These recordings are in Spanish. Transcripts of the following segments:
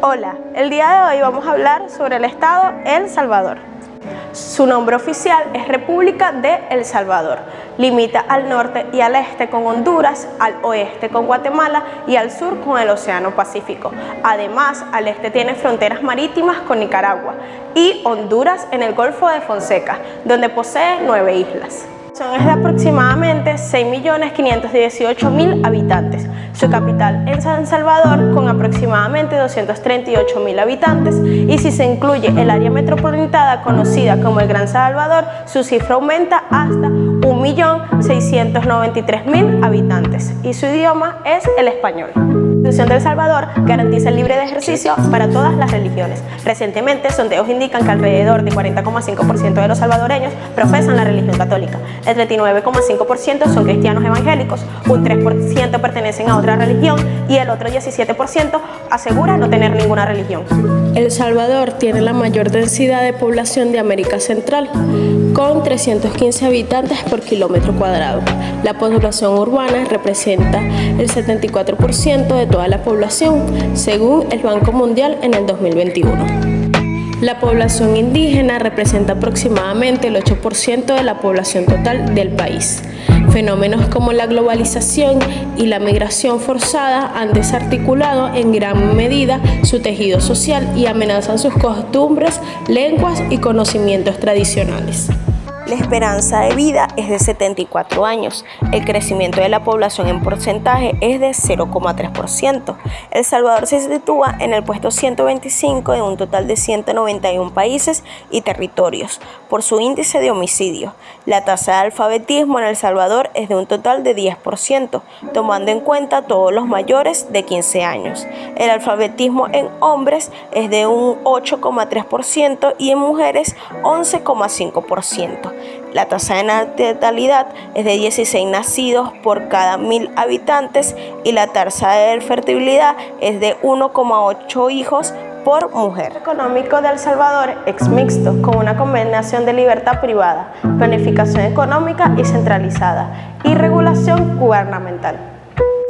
Hola, el día de hoy vamos a hablar sobre el estado El Salvador. Su nombre oficial es República de El Salvador. Limita al norte y al este con Honduras, al oeste con Guatemala y al sur con el Océano Pacífico. Además, al este tiene fronteras marítimas con Nicaragua y Honduras en el Golfo de Fonseca, donde posee 9 islas. Es de aproximadamente 6.518.000 habitantes. Su capital es San Salvador, con aproximadamente 238.000 habitantes, y si se incluye el área metropolitana conocida como el Gran Salvador, su cifra aumenta hasta 1.693.000 habitantes, y su idioma es el español. La Constitución de El Salvador garantiza el libre ejercicio para todas las religiones. Recientemente, sondeos indican que alrededor de 40,5% de los salvadoreños profesan la religión católica. El 39,5% son cristianos evangélicos, un 3% pertenecen a otra religión y el otro 17% asegura no tener ninguna religión. El Salvador tiene la mayor densidad de población de América Central, con 315 habitantes por kilómetro cuadrado. La población urbana representa el 74% de toda la población, según el Banco Mundial en el 2021. La población indígena representa aproximadamente el 8% de la población total del país. Fenómenos como la globalización y la migración forzada han desarticulado en gran medida su tejido social y amenazan sus costumbres, lenguas y conocimientos tradicionales. La esperanza de vida es de 74 años. El crecimiento de la población en porcentaje es de 0,3%. El Salvador se sitúa en el puesto 125 de un total de 191 países y territorios por su índice de homicidio. La tasa de alfabetismo en El Salvador es de un total de 10%, tomando en cuenta todos los mayores de 15 años. El alfabetismo en hombres es de un 8,3% y en mujeres 11,5%. La tasa de natalidad es de 16 nacidos por cada 1.000 habitantes y la tasa de fertilidad es de 1,8 hijos por mujer. El económico de El Salvador es mixto, con una combinación de libertad privada, planificación económica y centralizada, y regulación gubernamental.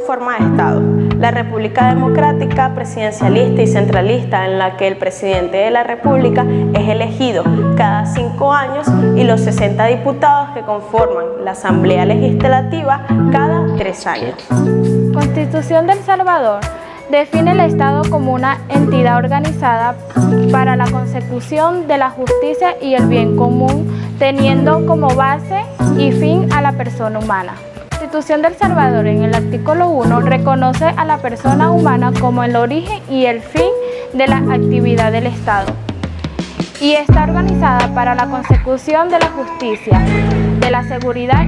Forma de Estado. La República Democrática, presidencialista y centralista, en la que el presidente de la República es elegido cada 5 años y los 60 diputados que conforman la Asamblea Legislativa cada 3 años. Constitución de El Salvador define el Estado como una entidad organizada para la consecución de la justicia y el bien común, teniendo como base y fin a la persona humana. La Constitución de El Salvador, en el artículo 1, reconoce a la persona humana como el origen y el fin de la actividad del Estado, y está organizada para la consecución de la justicia, de la seguridad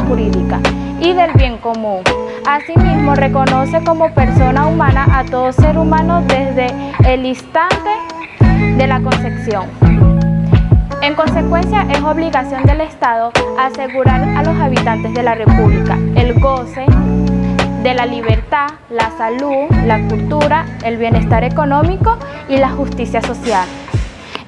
jurídica y del bien común. Asimismo, reconoce como persona humana a todo ser humano desde el instante de la concepción. En consecuencia, es obligación del Estado asegurar a los habitantes de la República el goce de la libertad, la salud, la cultura, el bienestar económico y la justicia social.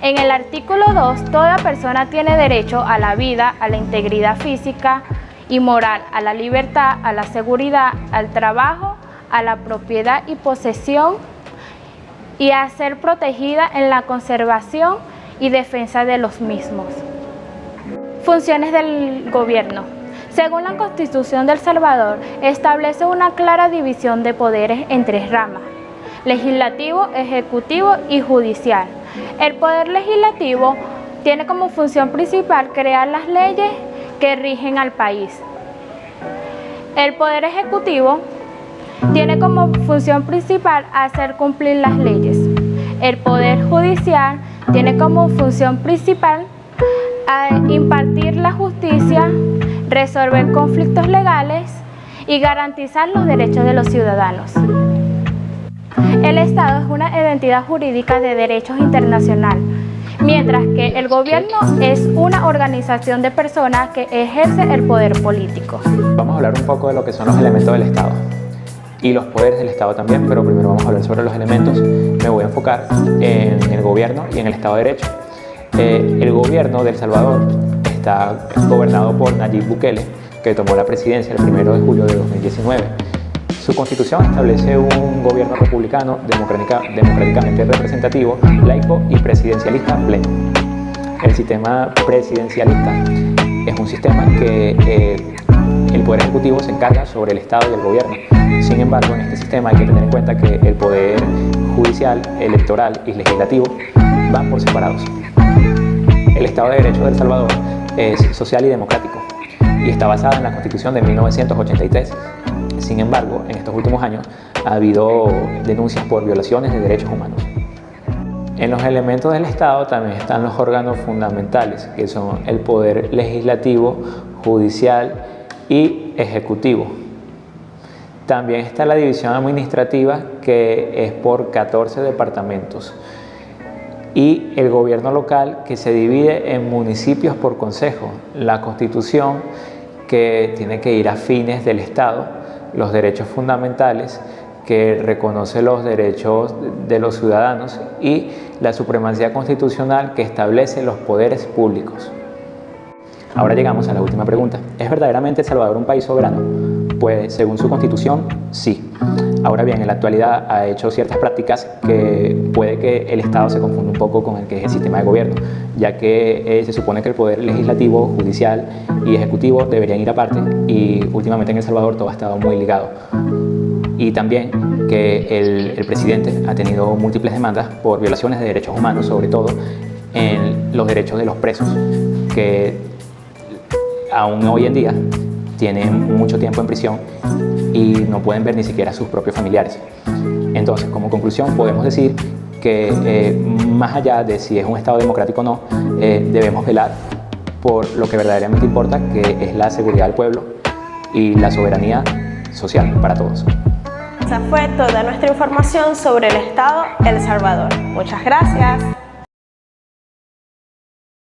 En el artículo 2, toda persona tiene derecho a la vida, a la integridad física y moral, a la libertad, a la seguridad, al trabajo, a la propiedad y posesión, y a ser protegida en la conservación y defensa de los mismos. Funciones del gobierno. Según la Constitución de El Salvador, establece una clara división de poderes en 3 ramas: legislativo, ejecutivo y judicial. El poder legislativo tiene como función principal crear las leyes que rigen al país. El poder ejecutivo tiene como función principal hacer cumplir las leyes. El poder judicial tiene como función principal impartir la justicia, resolver conflictos legales y garantizar los derechos de los ciudadanos. El Estado es una entidad jurídica de derechos internacional, mientras que el gobierno es una organización de personas que ejerce el poder político. Vamos a hablar un poco de lo que son los elementos del Estado y los poderes del Estado también, pero primero vamos a hablar sobre los elementos. Me voy a enfocar en el gobierno y en el Estado de Derecho. El gobierno de El Salvador está gobernado por Nayib Bukele, que tomó la presidencia el 1 de julio de 2019. Su constitución establece un gobierno republicano democráticamente representativo, laico y presidencialista pleno. El sistema presidencialista es un sistema que el Poder Ejecutivo se encarga sobre el Estado y el gobierno. Sin embargo, en este sistema hay que tener en cuenta que el Poder Judicial, Electoral y Legislativo van por separados. El Estado de Derecho de El Salvador es social y democrático y está basada en la Constitución de 1983. Sin embargo, en estos últimos años ha habido denuncias por violaciones de derechos humanos. En los elementos del Estado también están los órganos fundamentales, que son el Poder Legislativo, Judicial y Ejecutivo. También está la división administrativa, que es por 14 departamentos. Y el gobierno local, que se divide en municipios por concejo. La Constitución, que tiene que ir a fines del Estado, los derechos fundamentales, que reconoce los derechos de los ciudadanos, y la supremacía constitucional, que establece los poderes públicos. Ahora llegamos a la última pregunta. ¿Es verdaderamente El Salvador un país soberano? Pues según su constitución, sí. Ahora bien, en la actualidad ha hecho ciertas prácticas que puede que el Estado se confunda un poco con el que es el sistema de gobierno, ya que se supone que el poder legislativo, judicial y ejecutivo deberían ir aparte, y últimamente en El Salvador todo ha estado muy ligado. Y también que el presidente ha tenido múltiples demandas por violaciones de derechos humanos, sobre todo en los derechos de los presos, que aún hoy en día tienen mucho tiempo en prisión y no pueden ver ni siquiera a sus propios familiares. Entonces, como conclusión, podemos decir que más allá de si es un Estado democrático o no, debemos velar por lo que verdaderamente importa, que es la seguridad del pueblo y la soberanía social para todos. Esa fue toda nuestra información sobre el Estado El Salvador. Muchas gracias.